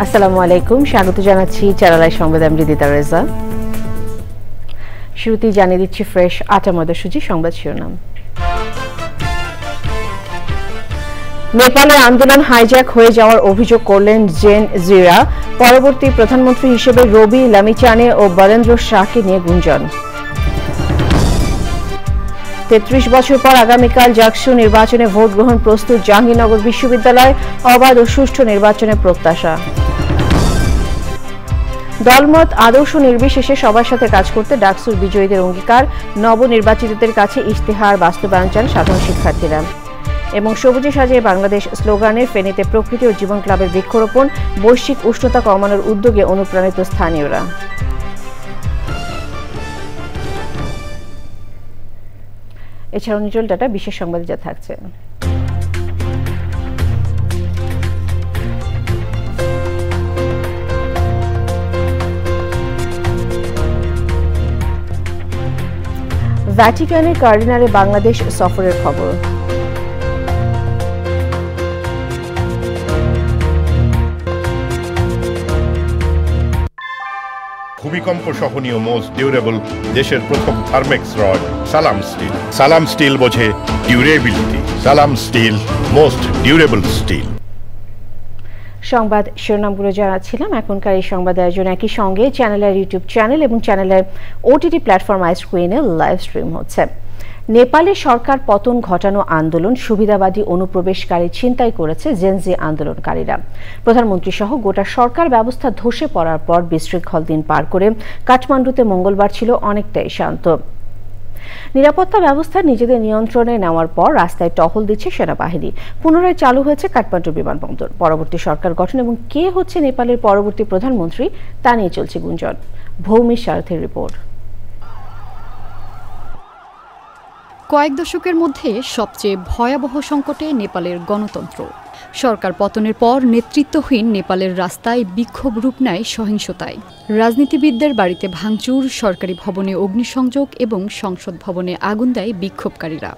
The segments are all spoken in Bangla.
আসসালামু আলাইকুম, স্বাগত জানাচ্ছি চ্যানেলের সংবাদে আমি রিদিতা রেজা। শুরুতেই জানিয়ে দিচ্ছি ফ্রেশ ৮টা মধ্যসূচি সংবাদ শিরোনাম। নেপালে আন্দোলন হাইজ্যাক হয়ে যাওয়ার অভিযোগ করলেন জেন জিরা। পরবর্তী প্রধানমন্ত্রী হিসেবে রবি লামিচানে ও বরেন্দ্র শাহকে নিয়ে গুঞ্জন। ৩৩ বছর পর আগামীকাল জাকসু নির্বাচনে ভোট গ্রহণ প্রস্তুত জাহাঙ্গীরনগর বিশ্ববিদ্যালয়। অবাধ ও সুষ্ঠু নির্বাচনের প্রত্যাশা। দলমত আদর্শ নির্বিশেষে সবার সাথে কাজ করতে ডাকসুর বিজয়ীদের অঙ্গীকার। নবনির্বাচিতদের কাছে ইশতেহার বাস্তবায়ন চান সাধারণ শিক্ষার্থীরা। এবং সবুজে সাজিয়ে বাংলাদেশ স্লোগানের ফেনীতে প্রকৃতি ও জীবন ক্লাবের বৃক্ষরোপণ। বৈশ্বিক উষ্ণতা কমানোর উদ্যোগে অনুপ্রাণিত স্থানীয়রা। এছাড়াও নিটল ডাটা বিশেষ সংবাদে যা থাকছে। ভ্যাটিকানের কার্ডিনালে বাংলাদেশ সফরের খবর। ভূমিকম্প সহনীয় মোস্ট ডিউরেবল দেশের প্রথম থার্মেক্স রড সালাম স্টিল। সালাম স্টিল বোঝে ডিউরেবিলিটি। সালাম স্টিল, মোস্ট ডিউরেবল স্টিল। সংবাদ শিরোনামগুলো জানাচ্ছিলাম। এখনকার এই সংবাদ আয়োজন একই সঙ্গে চ্যানেলের ইউটিউব চ্যানেল এবং চ্যানেলের ওটিটি প্ল্যাটফর্ম আইস্ক্রিনে লাইভ স্ট্রিম হচ্ছে। নেপালে সরকার পতন ঘটানো আন্দোলন সুবিধাবাদী অনুপ্রবেশকারী ছিনতাই করেছে জেনজি আন্দোলনকারীরা। প্রধানমন্ত্রী সহ গোটা সরকার ব্যবস্থা ধসে পড়ার পর বিশৃঙ্খল দিন পার করে কাঠমান্ডুতে মঙ্গলবার ছিল অনেকটাই শান্ত। নিরাপত্তা ব্যবস্থা নিজেদের নিয়ন্ত্রণে নেওয়ার পর রাস্তায় টহল দিচ্ছে সেনাবাহিনী। পুনরায় চালু হয়েছে কাঠমান্ডু বিমানবন্দর। পরবর্তী সরকার গঠন এবং কে হচ্ছে নেপালের পরবর্তী প্রধানমন্ত্রী তা নিয়ে চলছে গুঞ্জন। ভৌমির সারথীর রিপোর্ট। কয়েক দশকের মধ্যে সবচেয়ে ভয়াবহ সংকটে নেপালের গণতন্ত্র। সরকার পতনের পর নেতৃত্বহীন নেপালের রাস্তায় বিক্ষোভ রূপ নেয় সহিংসতায়। রাজনীতিবিদদের বাড়িতে ভাঙচুর, সরকারি ভবনে অগ্নিসংযোগ এবং সংসদ ভবনে আগুন দেয় বিক্ষোভকারীরা।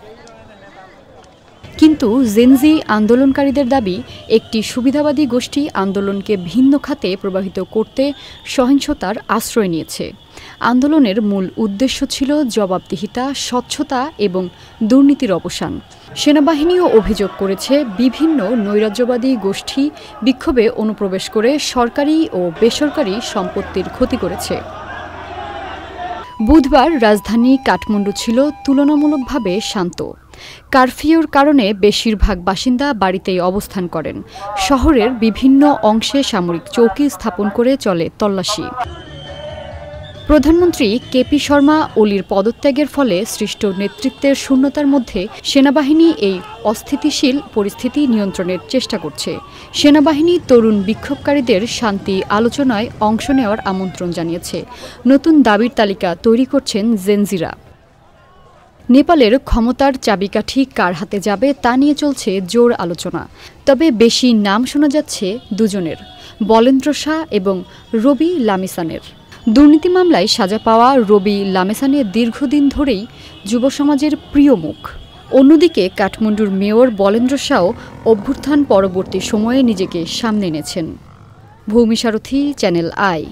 কিন্তু জেনজি আন্দোলনকারীদের দাবি, একটি সুবিধাবাদী গোষ্ঠী আন্দোলনকে ভিন্ন খাতে প্রবাহিত করতে সহিংসতার আশ্রয় নিয়েছে। আন্দোলনের মূল উদ্দেশ্য ছিল জবাবদিহিতা, স্বচ্ছতা এবং দুর্নীতির অবসান। সেনাবাহিনীও অভিযোগ করেছে বিভিন্ন নৈরাজ্যবাদী গোষ্ঠী বিক্ষোভে অনুপ্রবেশ করে সরকারি ও বেসরকারি সম্পত্তির ক্ষতি করেছে। বুধবার রাজধানী কাঠমান্ডু ছিল তুলনামূলকভাবে শান্ত। কারফিউর কারণে বেশিরভাগ বাসিন্দা বাড়িতেই অবস্থান করেন। শহরের বিভিন্ন অংশে সামরিক চৌকি স্থাপন করে চলে তল্লাশি। প্রধানমন্ত্রী কেপি শর্মা ওলির পদত্যাগের ফলে সৃষ্ট নেতৃত্বের শূন্যতার মধ্যে সেনাবাহিনী এই অস্থিতিশীল পরিস্থিতি নিয়ন্ত্রণের চেষ্টা করছে। সেনাবাহিনী তরুণ বিক্ষোভকারীদের শান্তি আলোচনায় অংশ নেওয়ার আমন্ত্রণ জানিয়েছে। নতুন দাবির তালিকা তৈরি করছেন জেনজিরা। নেপালের ক্ষমতার চাবিকাঠি কার হাতে যাবে তা নিয়ে চলছে জোর আলোচনা। তবে বেশি নাম শোনা যাচ্ছে দুজনের, বলেন্দ্র শাহ এবং রবি লামিসানের। দুর্নীতি মামলায় সাজা পাওয়া রবি লামেসানে দীর্ঘদিন ধরেই যুব সমাজের প্রিয় মুখ। অন্যদিকে কাঠমান্ডুর মেয়র বলেন্দ্র শাহ অভ্যুত্থান পরবর্তী সময়ে নিজেকে সামনে এনেছেন। ভূমি সারথী, চ্যানেল আই।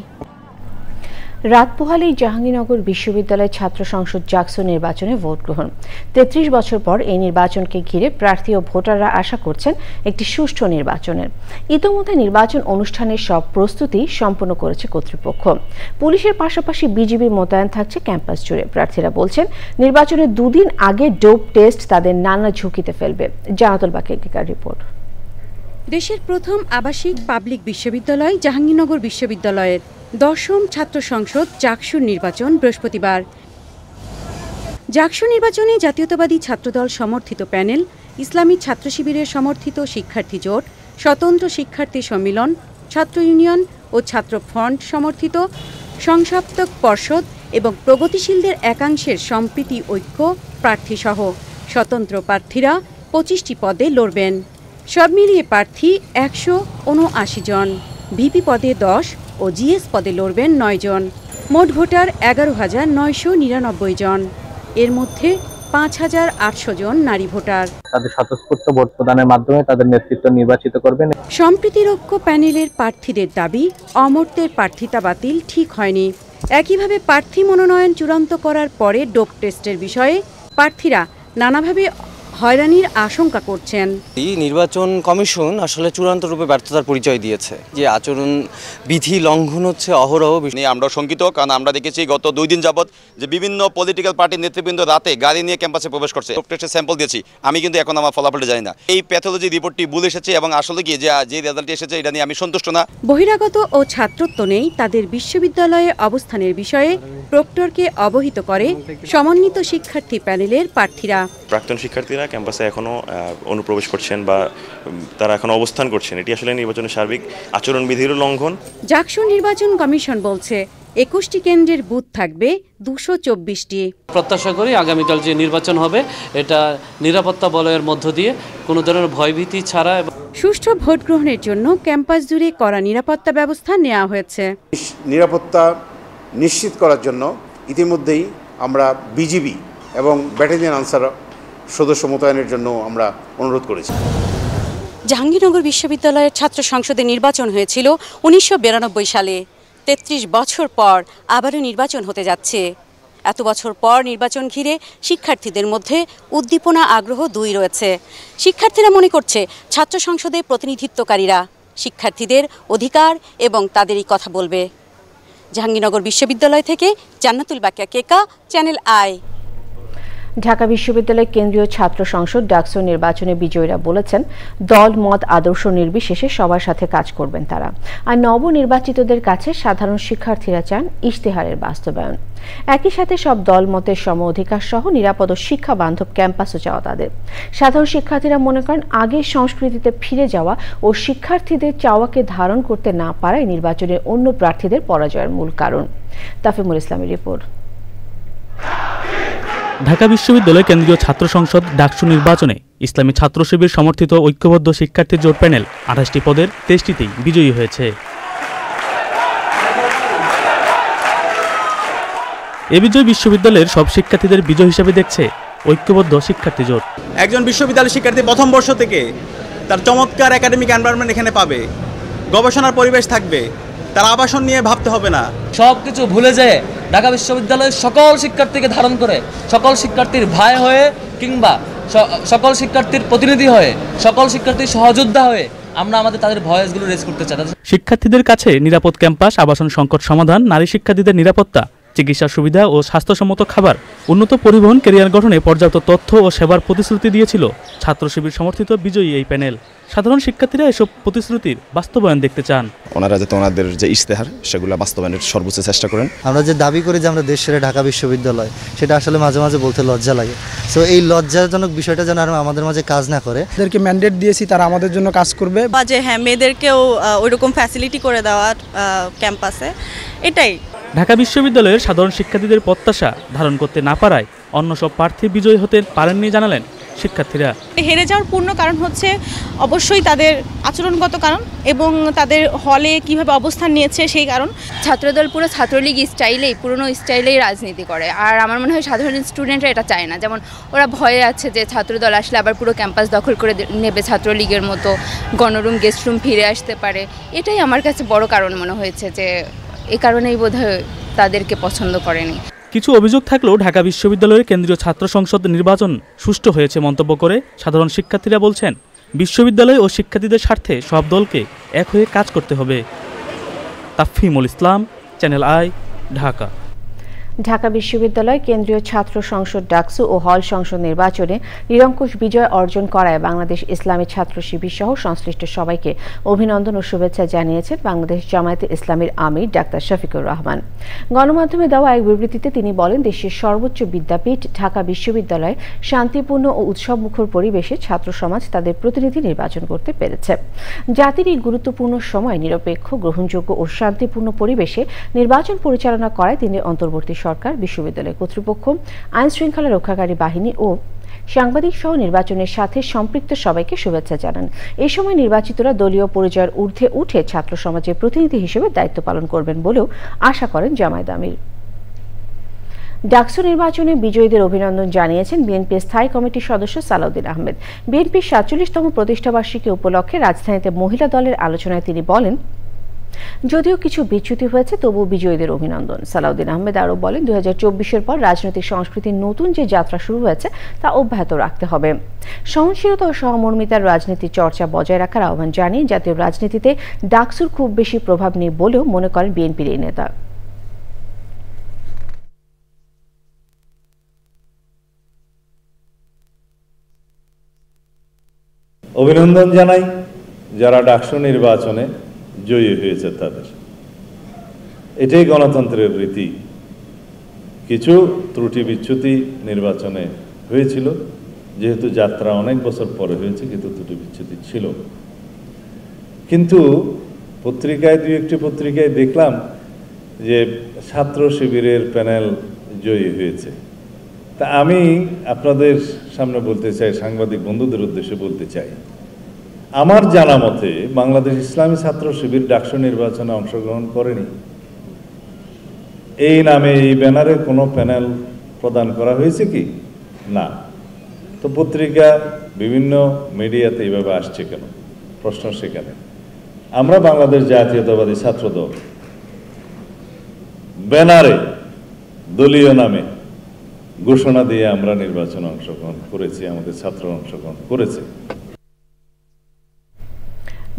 রাত পোহালেই জাহাঙ্গীরনগর বিশ্ববিদ্যালয় ছাত্র সংসদ জাকসু নির্বাচনে ভোট গ্রহণ। ৩৩ বছর পর এই নির্বাচনকে ঘিরে প্রার্থী ও ভোটাররা আশা করছেন একটি সুষ্ঠু নির্বাচনের। ইতোমধ্যে নির্বাচন অনুষ্ঠানের সব প্রস্তুতি সম্পন্ন করেছে কর্তৃপক্ষ। পুলিশের পাশাপাশি বিজিবি মোতায়েন থাকছে ক্যাম্পাস জুড়ে। প্রার্থীরা বলছেন নির্বাচনের দুদিন আগে ডোপ টেস্ট তাদের নানা ঝুঁকিতে ফেলবে। জানাতুল বাকির রিপোর্ট। দেশের প্রথম আবাসিক পাবলিক বিশ্ববিদ্যালয় জাহাঙ্গীরনগর বিশ্ববিদ্যালয়ের ১০ম ছাত্র সংসদ জাকসুর নির্বাচন বৃহস্পতিবার। জাকসু নির্বাচনে জাতীয়তাবাদী ছাত্রদল সমর্থিত প্যানেল, ইসলামী ছাত্র শিবিরের সমর্থিত শিক্ষার্থী জোট, স্বতন্ত্র শিক্ষার্থী সম্মিলন, ছাত্র ইউনিয়ন ও ছাত্র ফ্রন্ট সমর্থিত সংস্থাপক পর্ষদ এবং প্রগতিশীলদের একাংশের সম্প্রীতি ঐক্য প্রার্থীসহ স্বতন্ত্র প্রার্থীরা ২৫টি পদে লড়বেন। সব মিলিয়ে প্রার্থী ১৭৯ জন, ভিপি পদে ১০ ও জিএস পদে লড়বেন ৯ জন। মোট ভোটার ১১,৯৯৯ জন। এর মধ্যে 5,800 জন নারী ভোটার। তাদের স্বতঃস্ফূর্ত ভোট প্রদানের মাধ্যমে তাদের নেতৃত্ব নির্বাচিত করবেন। সম্প্রীতিরক্ষ প্যানেলের প্রার্থীদের দাবি, অমর্ত্যের প্রার্থিতা বাতিল ঠিক হয়নি। একইভাবে প্রার্থী মনোনয়ন চূড়ান্ত করার পরে ডোপ টেস্টের বিষয়ে প্রার্থীরা নানাভাবে হয়রানির আশঙ্কা করছেন। এই নির্বাচন কমিশন আসলে চূড়ান্ত রূপে ব্যর্থতার পরিচয় দিয়েছে, যে আচরণ বিধি লঙ্ঘন হচ্ছে অহরহ। আমরা শঙ্কিত, কারণ আমরা দেখেছি গত 2 দিন যাবৎ যে বিভিন্ন পলিটিক্যাল পার্টির নেতৃবৃন্দ রাতে গাড়ি নিয়ে ক্যাম্পাসে প্রবেশ করছে। টেস্টের স্যাম্পল দিয়েছি, আমি কিন্তু এখন আমার ফলাফলটা জানি না। এই প্যাথোলজি রিপোর্টটি ভুল এসেছে এবং আসলে কি যে রেজাল্টটি এসেছে এটা নিয়ে আমি সন্তুষ্ট না। বহিরাগত ও ছাত্রত্ব নেই তাদের বিশ্ববিদ্যালয়ে অবস্থানের বিষয়ে প্রক্টরকে অবহিত করে সমন্বিত শিক্ষার্থী প্যানেলের প্রার্থীরা। প্রাক্তন শিক্ষার্থীরা ক্যাম্পাসে এখনও অনুপ্রবেশ করছেন বা তারা এখন অবস্থান করছেন, এটি আসলে নির্বাচনের সার্বিক আচরণবিধিরও লঙ্ঘন। জাকসু নির্বাচন কমিশন বলছে 21টি কেন্দ্রের বুথ থাকবে 224টি। প্রত্যাশা করি আগামীকাল যে নির্বাচন হবে এটা নিরাপত্তা বলয়ের মধ্য দিয়ে কোনো ধরনের ভয়ভীতি ছাড়া সুষ্ঠু ভোট গ্রহণের জন্য ক্যাম্পাস জুড়ে কড়া নিরাপত্তা ব্যবস্থা নেওয়া হয়েছে। নিরাপত্তা নিশ্চিত করার জন্য ইতিমধ্যেই আমরা বিজিবি এবং ব্যাটালিয়ন আনসার সদস্য মোতায়েনের জন্য আমরা অনুরোধ করেছি। জাহাঙ্গীরনগর বিশ্ববিদ্যালয়ের ছাত্র সংসদে নির্বাচন হয়েছিল 1992 সালে। 33 বছর পর আবারও নির্বাচন হতে যাচ্ছে। এত বছর পর নির্বাচন ঘিরে শিক্ষার্থীদের মধ্যে উদ্দীপনা, আগ্রহ দুই রয়েছে। শিক্ষার্থীরা মনে করছে ছাত্র সংসদে প্রতিনিধিত্বকারীরা শিক্ষার্থীদের অধিকার এবং তাদেরই কথা বলবে। জাহাঙ্গীরনগর বিশ্ববিদ্যালয় থেকে জান্নাতুল বাকিয়া কেকা, চ্যানেল আই। ঢাকা বিশ্ববিদ্যালয় কেন্দ্রীয় ছাত্র সংসদ ডাকসু নির্বাচনে বিজয়ীরা বলেছেন দল মত আদর্শ নির্বিশেষে সবার সাথে কাজ করবেন তারা। আর নবনির্বাচিতদের কাছে সাধারণ শিক্ষার্থীরা চান ইশতেহারের বাস্তবায়ন। একই সাথে সব দল মতের সম অধিকার সহ নিরাপদ ও শিক্ষা বান্ধব ক্যাম্পাসও চাওয়া তাদের। সাধারণ শিক্ষার্থীরা মনে করেন আগের সংস্কৃতিতে ফিরে যাওয়া ও শিক্ষার্থীদের চাওয়াকে ধারণ করতে না পারায় নির্বাচনে অন্য প্রার্থীদের পরাজয়ের মূল কারণ। তাফিমুল ইসলামের রিপোর্ট। ঢাকা বিশ্ববিদ্যালয় কেন্দ্রীয় ছাত্র সংসদ ডাকসু নির্বাচনে ইসলামী ছাত্র শিবির সমর্থিত ঐক্যবদ্ধ শিক্ষার্থী জোট প্যানেল 28টি পদের 23টিতেই বিজয়ী হয়েছে। এ বিজয় বিশ্ববিদ্যালয়ের সব শিক্ষার্থীদের বিজয় হিসেবে দেখছে ঐক্যবদ্ধ শিক্ষার্থী জোট। একজন বিশ্ববিদ্যালয় শিক্ষার্থী প্রথম বর্ষ থেকে তার চমৎকার একাডেমিক এনভায়রনমেন্ট এখানে পাবে, গবেষণার পরিবেশ থাকবে, তার আবাসন নিয়ে ভাবতে হবে না। সবকিছু ভুলে যায় ঢাকা বিশ্ববিদ্যালয়ের সকল শিক্ষার্থীকে ধারণ করে, সকল শিক্ষার্থীর ভাই হয়ে কিংবা সকল শিক্ষার্থীর প্রতিনিধি হয়ে, সকল শিক্ষার্থীর সহযোদ্ধা হয়ে আমরা তাদের ভয়েসগুলো রেজ করতে চাই। শিক্ষার্থীদের কাছে নিরাপদ ক্যাম্পাস, আবাসন সংকট সমাধান, নারী শিক্ষার্থীদের নিরাপত্তা, চিকিৎসা সুবিধা ও স্বাস্থ্যসম্মত খাবার, উন্নত পরিবহন, ক্যারিয়ার গঠনে পর্যাপ্ত তথ্য ও সেবার প্রতিশ্রুতি দিয়েছিল ছাত্র শিবির সমর্থিত বিজয়ী এই প্যানেল। সাধারণ শিক্ষার্থীরা এসব প্রতিশ্রুতির বাস্তবায়ন দেখতে চান। ওনারা যাতে ওনাদের যে ইশতেহার সেগুলো বাস্তবায়নের সর্বোচ্চ চেষ্টা করেন। আমরা যে দাবি করি যে আমরা দেশ সেরা ঢাকা বিশ্ববিদ্যালয়, সেটা আসলে মাঝে মাঝে বলতে লজ্জা লাগে। সো এই লজ্জাজনক বিষয়টা যেন আর আমাদের মাঝে কাজ না করে। তাদেরকে ম্যান্ডেট দিয়েছি তারা আমাদের জন্য কাজ করবে। যে হ্যাঁ, মেয়েদেরকেও ওইরকম ফ্যাসিলিটি করে দেওয়া ক্যাম্পাসে, এটাই। ঢাকা বিশ্ববিদ্যালয়ের সাধারণ শিক্ষার্থীদের প্রত্যাশা ধারণ করতে না পারায় অন্য সব প্রার্থী বিজয়ী হতে পারেননি জানালেন শিক্ষার্থীরা। হেরে যাওয়ার পূর্ণ কারণ হচ্ছে অবশ্যই তাদের আচরণগত কারণ এবং তাদের হলে কিভাবে অবস্থান নিয়েছে সেই কারণ। ছাত্রদল পুরো ছাত্রলীগ স্টাইলেই, পুরনো স্টাইলেই রাজনীতি করে। আর আমার মনে হয় সাধারণ স্টুডেন্টরা এটা চায় না। যেমন ওরা ভয়ে আছে যে ছাত্রদল আসলে আবার পুরো ক্যাম্পাস দখল করে নেবে, ছাত্রলীগের মতো গণরুম, গেস্ট রুম ফিরে আসতে পারে। এটাই আমার কাছে বড় কারণ মনে হয়েছে, যে এই কারণেই বোধহয় তাদেরকে পছন্দ করেনি। কিছু অভিযোগ থাকলেও ঢাকা বিশ্ববিদ্যালয়ের কেন্দ্রীয় ছাত্র সংসদ নির্বাচন সুষ্ঠু হয়েছে মন্তব্য করে সাধারণ শিক্ষার্থীরা বলছেন বিশ্ববিদ্যালয় ও শিক্ষার্থীদের স্বার্থে সব দলকে এক হয়ে কাজ করতে হবে। তাফিমুল ইসলাম, চ্যানেল আই, ঢাকা। ঢাকা বিশ্ববিদ্যালয় কেন্দ্রীয় ছাত্র সংসদ ডাকসু ও হল সংসদ নির্বাচনে নিরঙ্কুশ বিজয় অর্জন করায় বাংলাদেশ ইসলামী ছাত্র শিবির সহ সংশ্লিষ্ট সবাইকে অভিনন্দন ও শুভেচ্ছা জানিয়েছেন বাংলাদেশ জামায়াতে ইসলামীর আমির ডাক্তার শফিকুর রহমান। গণমাধ্যমে দেওয়া এক বিবৃতিতে তিনি বলেন, দেশের সর্বোচ্চ বিদ্যাপীঠ ঢাকা বিশ্ববিদ্যালয়ে শান্তিপূর্ণ ও উৎসবমুখর পরিবেশে ছাত্র সমাজ তাদের প্রতিনিধি নির্বাচন করতে পেরেছে। জাতির এই গুরুত্বপূর্ণ সময় নিরপেক্ষ, গ্রহণযোগ্য ও শান্তিপূর্ণ পরিবেশে নির্বাচন পরিচালনা করায় তিনি অন্তর্বর্তী সরকার, বিশ্ববিদ্যালয় কর্তৃপক্ষ, আইন শৃঙ্খলা রক্ষাকারী বাহিনী ও সাংবাদিক সহ নির্বাচনের সাথে সম্পৃক্ত সবাইকে শুভেচ্ছা জানান। এই সময় নির্বাচিতরা দলীয় পরিচয়ের ঊর্ধ্বে উঠে ছাত্র সমাজের প্রতিনিধি হিসেবে দায়িত্ব পালন করবেন বলেও আশা করেন জামায়াত আমির। ডাকসু নির্বাচনে বিজয়ীদের অভিনন্দন জানিয়েছেন বিএনপির স্থায়ী কমিটির সদস্য সালাউদ্দিন আহমেদ। বিএনপির ৪৭তম প্রতিষ্ঠাবার্ষিকী উপলক্ষে রাজধানীতে মহিলা দলের আলোচনায় তিনি বলেন, যদিও কিছু বিচ্যুতি হয়েছে তবু বিজয়ীদের অভিনন্দন। সালাউদ্দিন আহমেদ আরও বলেন, ২০২৪-এর পর রাজনৈতিক সংস্কৃতির নতুন যে যাত্রা শুরু হয়েছে তা অব্যাহত রাখতে হবে। সহনশীলতা ও সহমর্মিতার রাজনীতির চর্চা বজায় রাখার আহ্বান জানিয়ে জাতীয় রাজনীতিতে ডাকসুর খুব বেশি প্রভাব নেই বলেও মনে করেন বিএনপির এই নেতা। অভিনন্দন জানাই যারা ডাকসু নির্বাচনে জয়ী হয়েছে তাদের। এটাই গণতন্ত্রের রীতি। কিছু ত্রুটি বিচ্যুতি নির্বাচনে হয়েছিল, যেহেতু যাত্রা অনেক বছর পরে হয়েছে, কিন্তু ত্রুটি বিচ্যুতি ছিল। কিন্তু পত্রিকায় দুই একটি পত্রিকায় দেখলাম যে ছাত্র শিবিরের প্যানেল জয়ী হয়েছে। তা আমি আপনাদের সামনে বলতে চাই, সাংবাদিক বন্ধুদের উদ্দেশ্যে বলতে চাই, আমার জানা মতে বাংলাদেশ ইসলামী ছাত্র শিবির ডাকসু নির্বাচনে অংশগ্রহণ করেনি। এই নামে এই ব্যানারে কোনো প্যানেল প্রদান করা হয়েছে কি? না। তো পত্রিকা বিভিন্ন মিডিয়াতে এইভাবে আসছে কেন? প্রশ্ন সেখানে। আমরা বাংলাদেশ জাতীয়তাবাদী ছাত্র দল ব্যানারে দলীয় নামে ঘোষণা দিয়ে আমরা নির্বাচনে অংশগ্রহণ করেছি, আমাদের ছাত্র অংশগ্রহণ করেছে।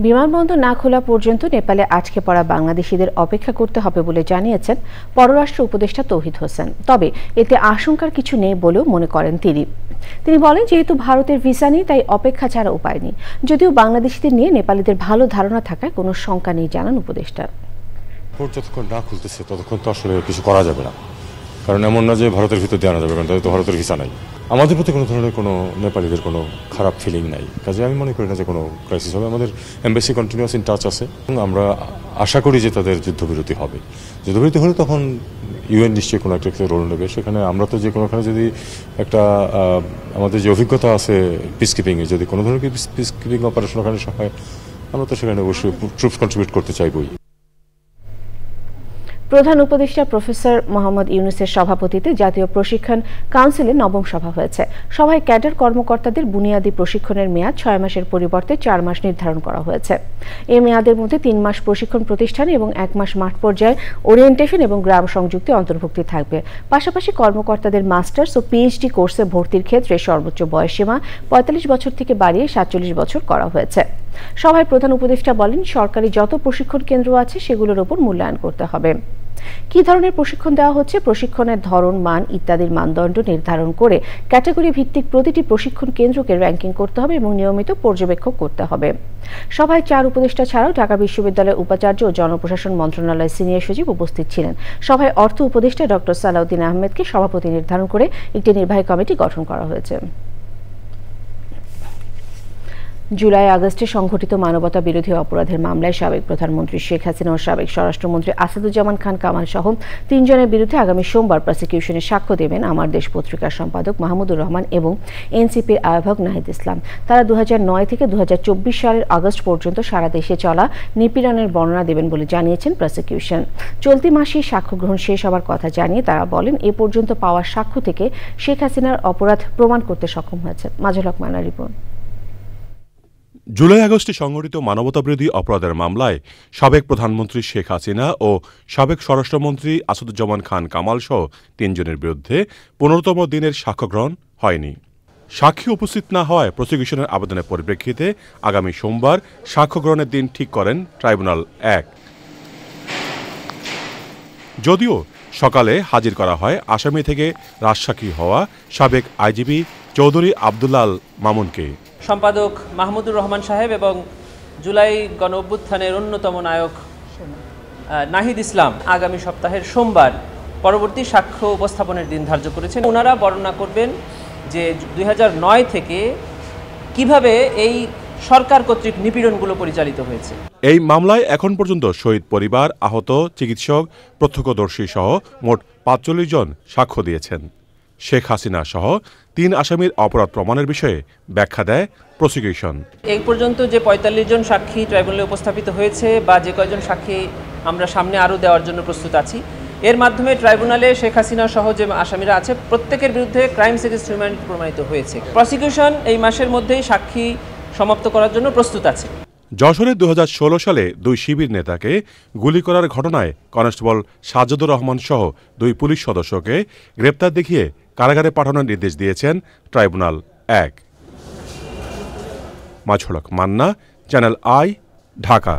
বিমানবন্দর না খোলা পর্যন্ত নেপালে আটকে পড়া বাংলাদেশিদের অপেক্ষা করতে হবে বলে জানিয়েছেন পররাষ্ট্র উপদেষ্টা তৌহিদ হোসেন। তবে এতে আশঙ্কার কিছু নেই বলেও মনে করেন তিনি বলেন, যেহেতু ভারতের ভিসা নেই তাই অপেক্ষা ছাড়া উপায় নেই। যদিও বাংলাদেশিদের নিয়ে নেপালিদের ভালো ধারণা থাকায় কোনো শঙ্কা নেই জানান উপদেষ্টা। যতক্ষণ না খুলতেছে ততক্ষণ তো আসলে কিছু করা যাবে না, কারণ এমন না যে ভারতের ভিতর দিয়ে আনা যাবে, কারণ তাদের তো ভারতের ভিসা নাই। আমাদের প্রতি কোনো ধরনের কোনো নেপালিদের কোনো খারাপ ফিলিং নাই, কাজে আমি মনে করি না যে কোনো ক্রাইসিস হবে। আমাদের এমবাসি কন্টিনিউয়াস ইন টাচ আছে এবং আমরা আশা করি যে তাদের যুদ্ধবিরতি হবে। যুদ্ধবিরতি হলে তখন ইউএন নিশ্চয়ই কোনো একটা রোল নেবে। সেখানে আমরা তো যে কোনোখানে যদি একটা আমাদের যে অভিজ্ঞতা আছে পিস কিপিংয়ে, যদি কোনো ধরনের পিস কিপিং অপারেশন ওখানে হয়, আমরা তো সেখানে অবশ্যই ট্রুপস কন্ট্রিবিউট করতে চাইবই। প্রধান উপদেষ্টা প্রফেসর মোহাম্মদ ইউনূসের সভাপতিত্বে জাতীয় প্রশিক্ষণ কাউন্সিলের নবম সভা হয়েছে। সভায় ক্যাডার কর্মকর্তাদের বুনিয়াদী প্রশিক্ষণের মেয়াদ 6 মাসের পরিবর্তে 4 মাস নির্ধারণ করা হয়েছে। এই মেয়াদের মধ্যে 3 মাস প্রশিক্ষণ প্রতিষ্ঠানে এবং 1 মাস মাঠ পর্যায়ে ওরিয়েন্টেশন এবং গ্রাম সংযুক্তি অন্তর্ভুক্তি থাকবে। পাশাপাশি কর্মকর্তাদের মাস্টার্স ও পিএইচডি কোর্সে ভর্তির ক্ষেত্রে সর্বোচ্চ বয়সসীমা 45 বছর থেকে বাড়িয়ে 47 বছর করা হয়েছে। সভায় প্রধান উপদেষ্টা বলেন, সরকারি যত প্রশিক্ষণ কেন্দ্র আছে সেগুলোর উপর মূল্যায়ন করতে হবে। কি ধরনের প্রশিক্ষণ দেওয়া হচ্ছে, প্রশিক্ষণের ধরন, মান ইত্যাদির মানদণ্ড নির্ধারণ করে ক্যাটাগরি ভিত্তিক প্রতিটি প্রশিক্ষণ কেন্দ্রকে র্যাঙ্কিং করতে হবে এবং নিয়মিত পর্যবেক্ষণ করতে হবে। সভায় 4 উপদেষ্টা ছাড়াও ঢাকা বিশ্ববিদ্যালয়ের উপাচার্য ও জনপ্রশাসন মন্ত্রণালয়ের সিনিয়র সচিব উপস্থিত ছিলেন। সভায় অর্থ উপদেষ্টা ডক্টর সালাউদ্দিন আহমেদকে সভাপতি নির্ধারণ করে একটি নির্বাহী কমিটি গঠন করা হয়েছে। জুলাই আগস্টে সংঘটিত মানবতা বিরোধী অপরাধের মামলায় সাবেক প্রধানমন্ত্রী শেখ হাসিনা ও সাবেক স্বরাষ্ট্রমন্ত্রী আসাদুজ্জামান খান কামাল সহ 3 জনের বিরুদ্ধে আগামী সোমবার প্রসিকিউশনে সাক্ষ্য দেবেন আমার দেশ পত্রিকার সম্পাদক মাহমুদুর রহমান এবং এনসিপির আহ্বায়ক নাহিদ ইসলাম। তারা 2009 থেকে 2024 সালের আগস্ট পর্যন্ত সারা দেশে চলা নিপীড়নের বর্ণনা দেবেন বলে জানিয়েছেন প্রসিকিউশন। চলতি মাসেই সাক্ষ্য গ্রহণ শেষ হওয়ার কথা জানিয়ে তারা বলেন, এ পর্যন্ত পাওয়া সাক্ষ্য থেকে শেখ হাসিনার অপরাধ প্রমাণ করতে সক্ষম হয়েছে। মাজুল হক মানার রিপোর্ট। জুলাই আগস্টে সংঘটিত মানবতাবিরোধী অপরাধের মামলায় সাবেক প্রধানমন্ত্রী শেখ হাসিনা ও সাবেক স্বরাষ্ট্রমন্ত্রী আসাদুজ্জামান খান কামাল সহ 3 জনের বিরুদ্ধে 15তম দিনের সাক্ষ্য গ্রহণ হয়নি। সাক্ষী উপস্থিত না হওয়ায় প্রসিকিউশনের আবেদনের পরিপ্রেক্ষিতে আগামী সোমবার সাক্ষ্য গ্রহণের দিন ঠিক করেন ট্রাইব্যুনাল 1। যদিও সকালে হাজির করা হয় আসামি থেকে রাজসাক্ষী হওয়া সাবেক আইজিপি চৌধুরী আব্দুল্লাহ আল মামুনকে। সম্পাদক মাহমুদুর রহমান সাহেব এবং জুলাই গণ অভ্যুত্থানের অন্যতম নায়ক নাহিদ ইসলাম আগামী সপ্তাহের সোমবার পরবর্তী সাক্ষ্য উপস্থাপনের দিন ধার্য করেছেন। ওনারা বর্ণনা করবেন যে 2009 থেকে কিভাবে এই সরকার কর্তৃক নিপীড়নগুলো পরিচালিত হয়েছে। এই মামলায় এখন পর্যন্ত শহীদ পরিবার, আহত চিকিৎসক, প্রত্যক্ষদর্শী সহ মোট 45 জন সাক্ষ্য দিয়েছেন। শেখ হাসিনা সহ 3 আসামির অপরাধ প্রমাণের বিষয়ে ব্যাখ্যা দেয় প্রসিকিউশন। এই পর্যন্ত যে 45 জন সাক্ষী ট্রাইব্যুনালে উপস্থাপিত হয়েছে বা যে কয়জন সাক্ষী আমরা সামনে আরও দেওয়ার জন্য প্রস্তুত আছি, এর মাধ্যমে ট্রাইব্যুনালে শেখ হাসিনা সহ যে আসামিরা আছে প্রত্যেকের বিরুদ্ধে ক্রাইমস এগেইনস্ট হিউম্যানিটি প্রমাণিত হয়েছে। প্রসিকিউশন এই মাসের মধ্যেই সাক্ষী সমাপ্ত করার জন্য প্রস্তুত আছে। যশোরে 2016 সালে 2 শিবির নেতাকে গুলি করার ঘটনায় কনস্টেবল সাজ্জাদুর রহমান সহ 2 পুলিশ সদস্যকে গ্রেপ্তার দেখিয়ে কারাগারে পাঠানোর নির্দেশ দিয়েছেন ট্রাইব্যুনাল 1। মাছড়ক মান্না, চ্যানেল আই, ঢাকা।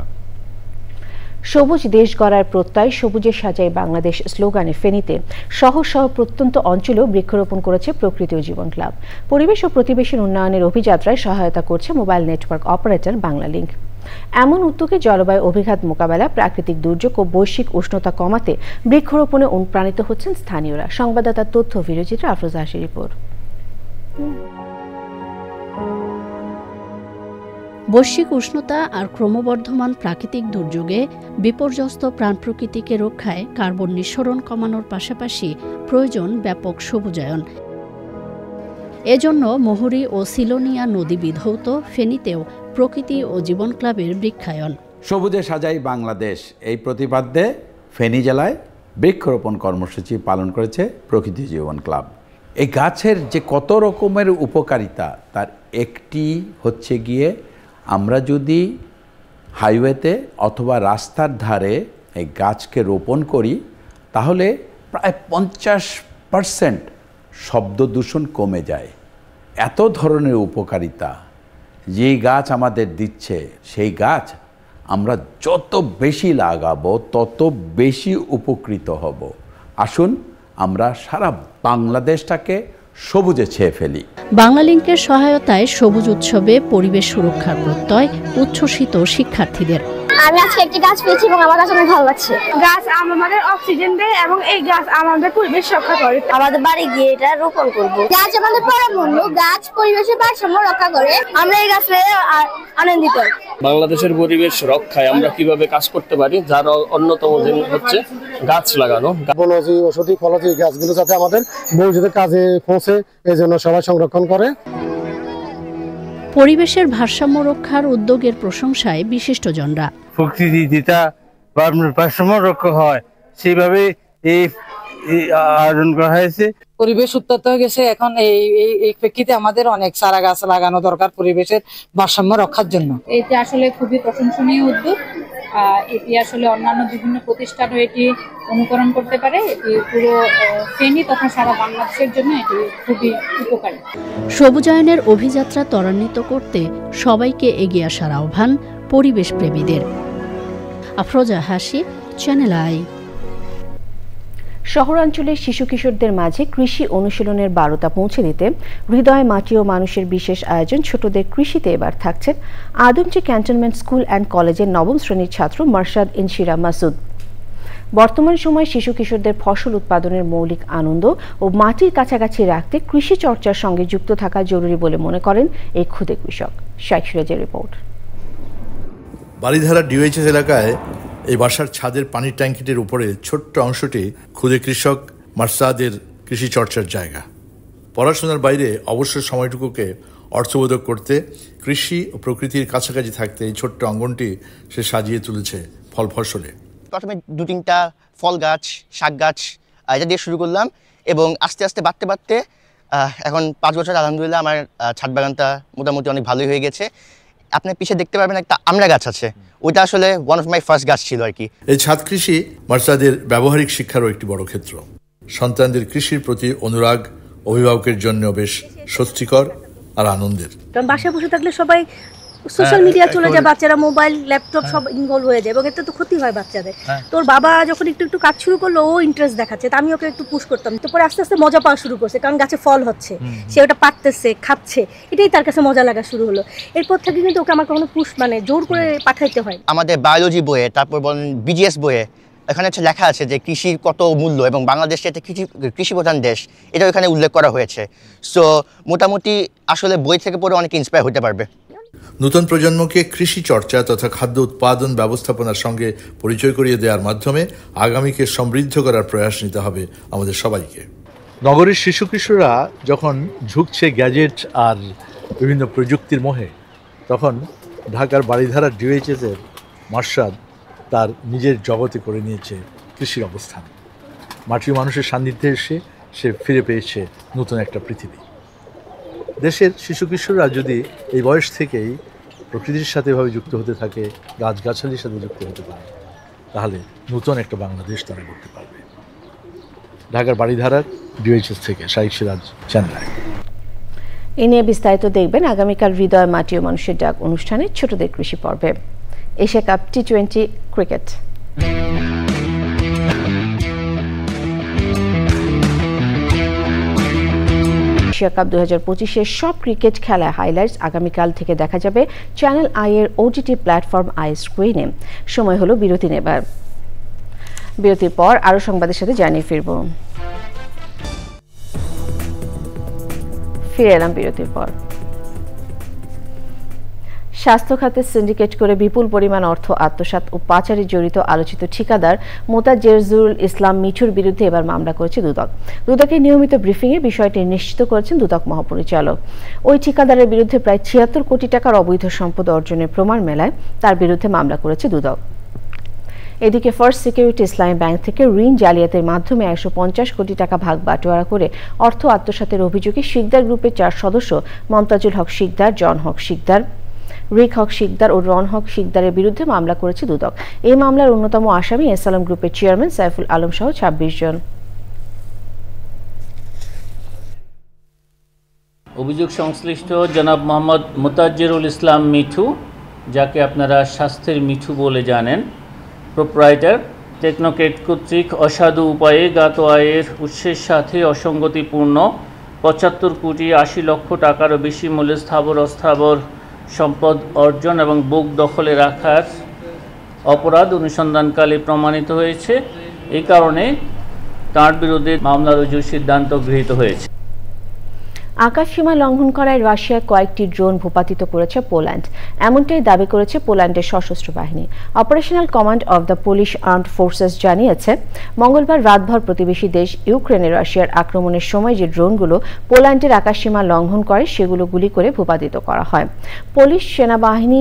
সবুজ দেশ গড়ার প্রত্যয়, সবুজে সাজাই বাংলাদেশ স্লোগানে ফেনীতে শহর সহ প্রত্যন্ত অঞ্চলেও বৃক্ষরোপণ করেছে প্রকৃতি ও জীবন ক্লাব। পরিবেশ ও প্রতিবেশীর উন্নয়নের অভিযাত্রায় সহায়তা করছে মোবাইল নেটওয়ার্ক অপারেটর বাংলালিংক। এমন উদ্যোগে জলবায়ু অভিঘাত মোকাবেলা, প্রাকৃতিক দুর্যোগ ও বৈশ্বিক উষ্ণতা কমাতে বৃক্ষরোপণে অনুপ্রাণিত হচ্ছেন স্থানীয়রা। সংবাদদাতার তথ্য, ভিডিওচিত্রে আফরোজা হাসির রিপোর্ট। বৈশ্বিক উষ্ণতা আর ক্রমবর্ধমান প্রাকৃতিক দুর্যোগে বিপর্যস্ত প্রাণ প্রকৃতিকে রক্ষায় কার্বন নিঃসরণ কমানোর পাশাপাশি প্রয়োজন ব্যাপক সবুজায়ন। এজন্য মুহুরী ও সিলোনিয়া নদী বিধৌত ফেনীতেও প্রকৃতি ও জীবন ক্লাবের বৃক্ষায়ন। সবুজে সাজাই বাংলাদেশ এই প্রতিপাদ্যে ফেনী জেলায় বৃক্ষরোপণ কর্মসূচি পালন করেছে প্রকৃতি জীবন ক্লাব। এই গাছের যে কত রকমের উপকারিতা তার একটি হচ্ছে গিয়ে, আমরা যদি হাইওয়েতে অথবা রাস্তার ধারে এই গাছকে রোপণ করি তাহলে প্রায় 50% শব্দ দূষণ কমে যায়। এত ধরনের উপকারিতা যেই গাছ আমাদের দিচ্ছে, সেই গাছ আমরা যত বেশি লাগাবো তত বেশি উপকৃত হব। আসুন আমরা সারা বাংলাদেশটাকে সবুজে ছেয়ে ফেলি। বাংলালিংকের সহায়তায় সবুজ উৎসবে পরিবেশ সুরক্ষার প্রত্যয় উচ্ছ্বসিত শিক্ষার্থীদের। আমি আজকে একটি গাছ পেয়েছি এবং আমার কাছে অনেক ভালো লাগছে। গাছ আমাদের অক্সিজেন দেয় এবং এই গাছ আমাদের পরিবেশ রক্ষা করে। আমাদের বাড়ি গিয়ে এটা রোপণ করব। গাছ আমাদের পরমূল্য, গাছ পরিবেশের ভারসাম্য রক্ষা করে। আমরা এই গাছ পেয়ে আনন্দিত। বাংলাদেশের পরিবেশ রক্ষায় আমরা কিভাবে কাজ করতে পারি, যার অন্যতম জিনিস হচ্ছে গাছ লাগানো। বনজি, ঔষধি, ফলজি গাছগুলো যাতে আমাদের ভবিষ্যতে কাজে পৌঁছে, এই জন্য সবাই সংরক্ষণ করে। পরিবেশের ভারসাম্য রক্ষার উদ্যোগের প্রশংসায় বিশিষ্টজনরা। প্রকৃতি যেটা ভারসাম্য রক্ষা হয় সেইভাবে এই আয়োজন করা হয়েছে। পরিবেশ উত্তপ্ত হয়ে গেছে, এখন এই প্রেক্ষিতে আমাদের অনেক চারা গাছ লাগানো দরকার পরিবেশের ভারসাম্য রক্ষার জন্য। এটি আসলে খুবই প্রশংসনীয় উদ্যোগ। এটি আসলে অন্যান্য বিভিন্ন প্রতিষ্ঠানও এটি অনুকরণ করতে পারে। এটি পুরো ফেনী তথা সারা বাংলাদেশের জন্য এটি খুবই উপকারী। সবুজায়নের অভিযাত্রা ত্বরান্বিত করতে সবাইকে এগিয়ে আসার আহ্বান পরিবেশ প্রেমীদের। আফরোজা হাসি, চ্যানেল আই। শহরাঞ্চলের শিশু কিশোরদের মাঝে কৃষি অনুশীলনের বার্তা পৌঁছে দিতে হৃদয়, মাটি ও মানুষের বিশেষ আয়োজন ছোটদের কৃষিতে এবার থাকছেন আদমজী ক্যান্টনমেন্ট স্কুল অ্যান্ড কলেজের 9ম শ্রেণীর ছাত্র মারশাদ ইনশিরা মাসুদ। বর্তমান সময়ে শিশু কিশোরদের ফসল উৎপাদনের মৌলিক আনন্দ ও মাটির কাছাকাছি রাখতে কৃষি চর্চার সঙ্গে যুক্ত থাকা জরুরি বলে মনে করেন এই ক্ষুদে কৃষক। শাইখ সিরাজের রিপোর্ট। বারিধারা ডিওএইচএস এলাকায় এই বাসার ছাদের পানির ট্যাঙ্কিটির উপরে ছোট্ট অংশটি ক্ষুদে কৃষক মারসাদের কৃষি চর্চার জায়গা। পড়াশোনার বাইরে অবসর সময়টুকুকে অর্থবোধক করতে, কৃষি ও প্রকৃতির কাছাকাছি থাকতে এই ছোট্ট অঙ্গনটি সে সাজিয়ে তুলেছে ফল ফসলে। প্রথমে 2-3টা ফল গাছ, শাক গাছ এটা দিয়ে শুরু করলাম এবং আস্তে আস্তে বাড়তে এখন 5 বছর আলহামদুলিল্লাহ আমার ছাদ বাগানটা মোটামুটি অনেক ভালোই হয়ে গেছে। আপনি পিছিয়ে দেখতে পারবেন একটা আমড়া গাছ আছে, ওইটা আসলে ওয়ান অফ মাই ফার্স্ট গাছ ছিল আর কি। এই ছাদ কৃষি মারসাদের ব্যবহারিক শিক্ষারও একটি বড় ক্ষেত্র। সন্তানদের কৃষির প্রতি অনুরাগ অভিভাবকের জন্য বেশ স্বস্তিকর আর আনন্দের। কারণ বাসায় বসে থাকলে সবাই সোশ্যাল মিডিয়া চলে যায়, বাচ্চারা মোবাইল, ল্যাপটপ সব ইনভলভ হয়ে যায় এবং এতে তো ক্ষতি হয় বাচ্চাদের। তোর বাবা যখন একটু কাজ শুরু করলো, ও ইন্টারেস্ট দেখাচ্ছে, তা আমি ওকে একটু পুশ করতাম। তো পরে আস্তে আস্তে মজা পাওয়া শুরু করছে, কারণ গাছে ফল হচ্ছে, সে ওটা পাড়তেছে, খাচ্ছে, এটাই তার কাছে মজা লাগা শুরু হলো। এরপর থেকে কিন্তু ওকে আমার কখনো পুশ জোর করে পাঠাইতে হয়। আমাদের বায়োলজি বইয়ে, তারপর বলেন বিজিএস বইয়ে এখানে হচ্ছে লেখা আছে যে কৃষির কত মূল্য এবং বাংলাদেশে একটা কৃষি প্রধান দেশ, এটা এখানে উল্লেখ করা হয়েছে। সো মোটামুটি আসলে বই থেকে পড়ে অনেকে ইন্সপায়ার হতে পারবে। নতুন প্রজন্মকে কৃষি চর্চা তথা খাদ্য উৎপাদন ব্যবস্থাপনার সঙ্গে পরিচয় করিয়ে দেওয়ার মাধ্যমে আগামীকে সমৃদ্ধ করার প্রয়াস নিতে হবে আমাদের সবাইকে। নগরের শিশু কিশোররা যখন ঝুঁকছে গ্যাজেট আর বিভিন্ন প্রযুক্তির মোহে, তখন ঢাকার বারিধারা ডিওএইচএসের মারশাদ তার নিজের জগতে করে নিয়েছে কৃষির অবস্থান। মাটির মানুষের সান্নিধ্যে এসে সে ফিরে পেয়েছে নতুন একটা পৃথিবী। দেশের শিশু কিশোররা যদি এই বয়স থেকেই প্রকৃতির সাথে এভাবে যুক্ত হতে থাকে, গাছগাছালির সাথে যুক্ত হতে পারে, তাহলে নতুন একটা বাংলাদেশ তারা করতে পারবে। ঢাকার বাড়িধারা ডিওএইচএস থেকে শাহিদ সিরাজ, চ্যানেল আই। এ নিয়ে বিস্তারিত দেখবেন আগামীকাল হৃদয় মাটি ও মানুষের ডাক অনুষ্ঠানে ছোটদের কৃষি পর্বে। এশিয়া কাপ টি20 ক্রিকেট। এশিয়া কাপ 2025-এর সব ক্রিকেট খেলা হাইলাইটস আগামীকাল থেকে দেখা যাবে চ্যানেল আই এর ওটিটি প্ল্যাটফর্ম আই স্ক্রিনে। সময় হলো বিরতি নেবার। বিরতির পর আরো সংবাদের সাথে জানিয়ে ফিরব। ফিরে এলাম বিরতির পর। স্বাস্থ্য খাতে সিন্ডিকেট করে বিপুল পরিমাণ অর্থ আত্মসাৎ ও পাচারে জড়িত আলোচিত ঠিকাদার মোতাজেরুল ইসলাম মিঠুর বিরুদ্ধে এবার মামলা করেছে দুদক। দুদকের নিয়মিত ব্রিফিংয়ে বিষয়টি নিশ্চিত করেছেন দুদক মহাপরিচালক। ওই ঠিকাদারের বিরুদ্ধে প্রায় ৭৬ কোটি টাকার অবৈধ সম্পদ অর্জনের প্রমাণ মেলায় তার বিরুদ্ধে মামলা করেছে দুদক। এদিকে ফার্স্ট সিকিউরিটি ইসলামী ব্যাংক থেকে ঋণ জালিয়াতির মাধ্যমে ১৫০ কোটি টাকা ভাগ বাটোয়ারা করে অর্থ আত্মসাতের অভিযোগে শিকদার গ্রুপের ৪ সদস্য মমতাজুল হক শিকদার, জন হক শিকদার, রিক হক শিকদার ও রন হক শিকদারের বিরুদ্ধে মামলা করেছে দুদক। এই মামলার অন্যতম আসামি এসআলম গ্রুপের চেয়ারম্যান সাইফুল আলম সহ ২৬ জন। অভিযোগ সংশ্লিষ্ট জনাব মোহাম্মদ মোতাজেরুল ইসলাম মিঠু, যাকে আপনারা স্বাস্থ্যের মিঠু বলে জানেন, প্রোপ্রাইটার, টেকনোক্রেট কর্তৃক অসাধু উপায়ে জ্ঞাত আয়ের উৎসের সাথে অসঙ্গতিপূর্ণ ৭৫ কোটি ৮০ লক্ষ টাকারও বেশি মূল্যের স্থাবর অস্থাবর সম্পদ অর্জন এবং বুক দখলে রাখার অপরাধ অনুসন্ধানকালে প্রমাণিত হয়েছে। এই কারণে তার বিরুদ্ধে মামলা রুজুর সিদ্ধান্ত গৃহীত হয়েছে। আকাশসীমা লঙ্ঘন করায় রাশিয়ার কয়েকটি ড্রোন ভূপাতিত করেছে পোল্যান্ড, এমনটাই দাবি করেছে পোল্যান্ডের সশস্ত্র বাহিনী। Operational command of the Polish armed forces জানিয়েছে, মঙ্গলবার রাতভর প্রতিবেশী দেশ ইউক্রেনে রাশিয়ার আক্রমণের সময় যে ড্রোনগুলো পোল্যান্ডের আকাশসীমা লঙ্ঘন করে সেগুলো গুলি করে ভূপাতিত করা হয়। পোলিশ সেনাবাহিনী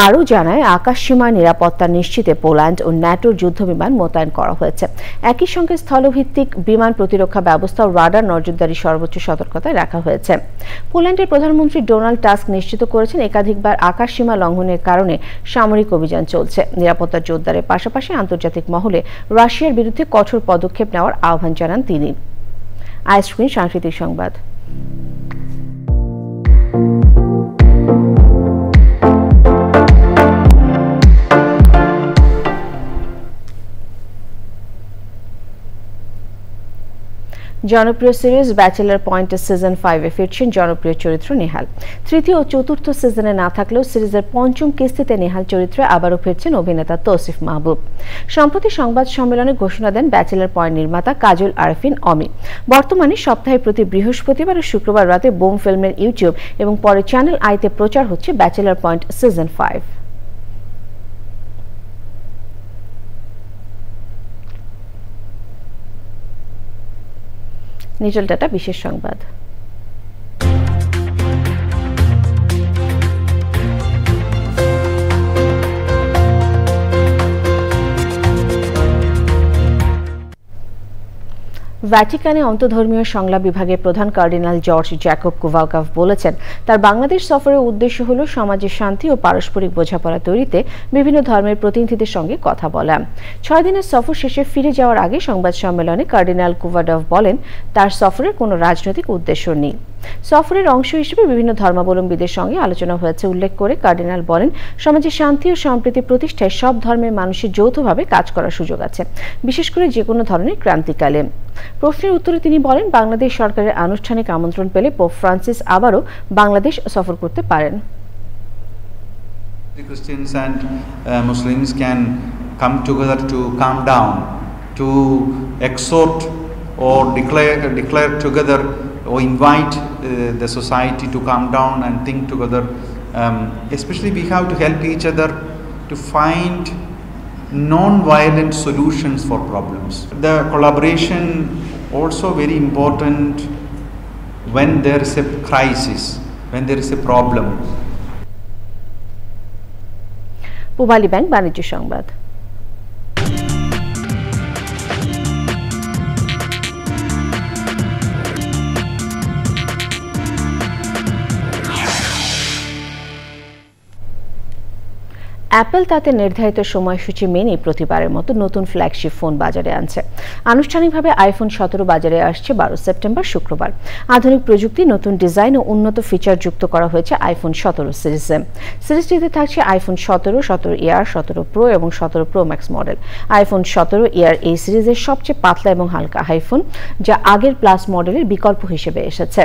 আরও জানায়, আকাশসীমার নিরাপত্তা নিশ্চিতে পোল্যান্ড ও ন্যাটোর যুদ্ধবিমান মোতায়েন করা হয়েছে। একই সঙ্গে স্থলভিত্তিক বিমান প্রতিরক্ষা ব্যবস্থা ও রাডার নজরদারি সর্বোচ্চ সতর্কতায় রাখা হয়েছে। পোল্যান্ডের প্রধানমন্ত্রী ডোনাল্ড টাস্ক নিশ্চিত করেছেন, একাধিকবার আকাশসীমা লঙ্ঘনের কারণে সামরিক অভিযান চলছে। নিরাপত্তা জোরদারের পাশাপাশি আন্তর্জাতিক মহলে রাশিয়ার বিরুদ্ধে কঠোর পদক্ষেপ নেওয়ার আহ্বান জানান তিনি। আইস্ক্রিন সাংস্কৃতিক সংবাদ। জনপ্রিয় সিরিজ ব্যাচেলার পয়েন্টের সিজন 5-এ ফিরছেন জনপ্রিয় চরিত্র নেহাল। তৃতীয় ও চতুর্থ সিজনে না থাকলেও সিরিজের পঞ্চম কিস্তিতে নেহাল চরিত্রে আবারও ফিরছেন অভিনেতা তৌসিফ মাহবুব। সম্প্রতি সংবাদ সম্মেলনে ঘোষণা দেন ব্যাচেলার পয়েন্ট নির্মাতা কাজল আরফিন অমি। বর্তমানে সপ্তাহে প্রতি বৃহস্পতিবার ও শুক্রবার রাতে বুম ফিল্মের ইউটিউব এবং পরে চ্যানেল আইতে প্রচার হচ্ছে bachelor point season 5। Nitol data বিশেষ সংবাদ। ভ্যাটিকানে অন্তধর্মীয় সংলাপ বিভাগের প্রধান কার্ডিনাল জর্জ জ্যাকব কুভালকাভ বলেছেন, তার বাংলাদেশ সফরের উদ্দেশ্য হল সমাজে শান্তি ও পারস্পরিক বোঝাপড়া তৈরিতে বিভিন্ন ধর্মের প্রতিনিধিদের সঙ্গে কথা বলা। 6 দিনের সফর শেষে ফিরে যাওয়ার আগে সংবাদ সম্মেলনে কার্ডিনাল কুভাডভ বলেন, তার সফরের কোনো রাজনৈতিক উদ্দেশ্য নেই। সফরের অংশ হিসেবে বিভিন্ন ধর্মাবলম্বীদের সঙ্গে আলোচনা হয়েছে উল্লেখ করে কার্ডিনাল বলেন, সমাজে শান্তি ও সম্প্রীতি প্রতিষ্ঠায় সব ধর্মের মানুষের যৌথভাবে কাজ করার সুযোগ আছে, বিশেষ করে যে কোনো ধরনের ক্রান্তিকালে। প্রশ্নের উত্তরে তিনি বলেন, বাংলাদেশ সরকারের আনুষ্ঠানিক আমন্ত্রণ পেলে পোপ ফ্রান্সিস আবারও বাংলাদেশ সফর করতে পারেন। Christians and Muslims can come together to calm down, to exhort or declare together or invite the society to calm down and think together. Especially we have to help each other to find non-violent solutions for problems. The collaboration also very important when there is a crisis, when there is a problem. Pubali bank বাণিজ্য সংবাদ। অ্যাপল তাতে নির্ধারিত সময়সূচি মেনে প্রতিবারের মতো নতুন ফ্ল্যাগশিপ ফোন বাজারে আনছে। আনুষ্ঠানিকভাবে আইফোন 17 বাজারে আসছে 12 সেপ্টেম্বর শুক্রবার। আধুনিক প্রযুক্তি, নতুন ডিজাইন ও উন্নত ফিচার যুক্ত করা হয়েছে আইফোন 17 সিরিজে। সিরিজটিতে থাকছে আইফোন 17, 17 ইয়ার, 17 প্রো এবং 17 প্রো ম্যাক্স মডেল। আইফোন 17 ইয়ার এই সিরিজের সবচেয়ে পাতলা এবং হালকা আইফোন, যা আগের প্লাস মডেলের বিকল্প হিসেবে এসেছে।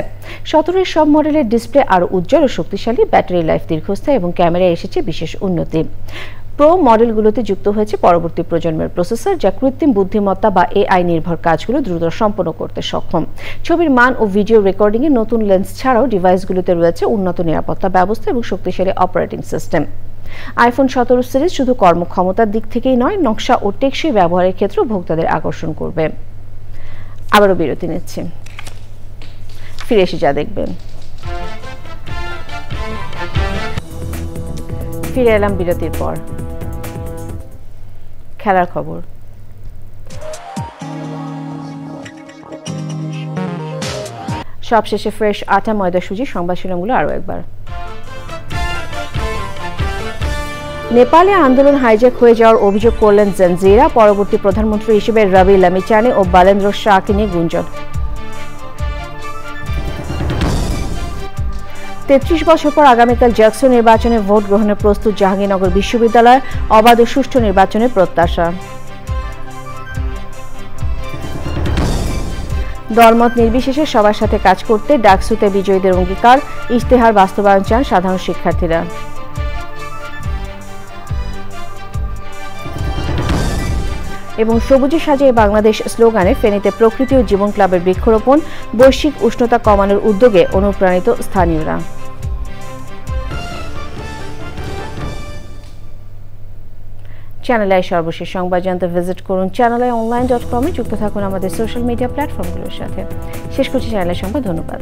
17 এর সব মডেলের ডিসপ্লে আরও উজ্জ্বল ও শক্তিশালী, ব্যাটারি লাইফ দীর্ঘস্থায়ী এবং ক্যামেরায় এসেছে বিশেষ উন্নতি। প্রো মডেলগুলোতে যুক্ত হয়েছে পরবর্তী প্রজন্মের প্রসেসর, যা কৃত্রিম বুদ্ধিমত্তা বা এআই নির্ভর কাজগুলো দ্রুত সম্পন্ন করতে সক্ষম। ছবির মান ও ভিডিও রেকর্ডিং এ নতুন লেন্স ছাড়াও ডিভাইসগুলোতে রয়েছে উন্নত নিরাপত্তা ব্যবস্থা এবং শক্তিশালী অপারেটিং সিস্টেম। আইফোন 17 সিরিজ শুধু কর্মক্ষমতার দিক থেকেই নয়, নকশা ও টেকসই ব্যবহারের ক্ষেত্রেও ভোক্তাদের আকর্ষণ করবে। আবারও বিরতি নিচ্ছি, ফিরে এসে যা দেখবেন। ফিরে এলাম বিরতির পর। খেলার খবর। সবশেষে ফ্রেশ আটা, ময়দা, সুজি, সংবাদ শিরোনামগুলো আরও একবার। নেপালে আন্দোলন হাইজ্যাক হয়ে যাওয়ার অভিযোগ করলেন জঞ্জিরা। পরবর্তী প্রধানমন্ত্রী হিসেবে রবি লামিচানে ও বালেন্দ্র শাহকে নিয়ে গুঞ্জন। 33 বছর পর আগামীকাল জাকসু নির্বাচনে ভোট গ্রহণের প্রস্তুত জাহাঙ্গীরনগর বিশ্ববিদ্যালয়। অবাধ ও সুষ্ঠু নির্বাচনের প্রত্যাশা। দলমত নির্বিশেষে সবার সাথে কাজ করতে ডাকসুতে বিজয়ীদের অঙ্গীকার। ইশতেহার বাস্তবায়ন চান সাধারণ শিক্ষার্থীরা। এবং সবুজে সাজিয়ে বাংলাদেশ স্লোগানে ফেনীতে প্রকৃতি ও জীবন ক্লাবের বৃক্ষরোপণ। বৈশ্বিক উষ্ণতা কমানোর উদ্যোগে অনুপ্রাণিত স্থানীয়রা। চ্যানেল আই সর্বশেষ সংবাদ জানতে ভিজিট করুন channelionline.com-এ। যুক্ত থাকুন আমাদের সোশ্যাল মিডিয়া প্ল্যাটফর্মগুলোর সাথে। শেষ করছি চ্যানেলের সংবাদ। ধন্যবাদ।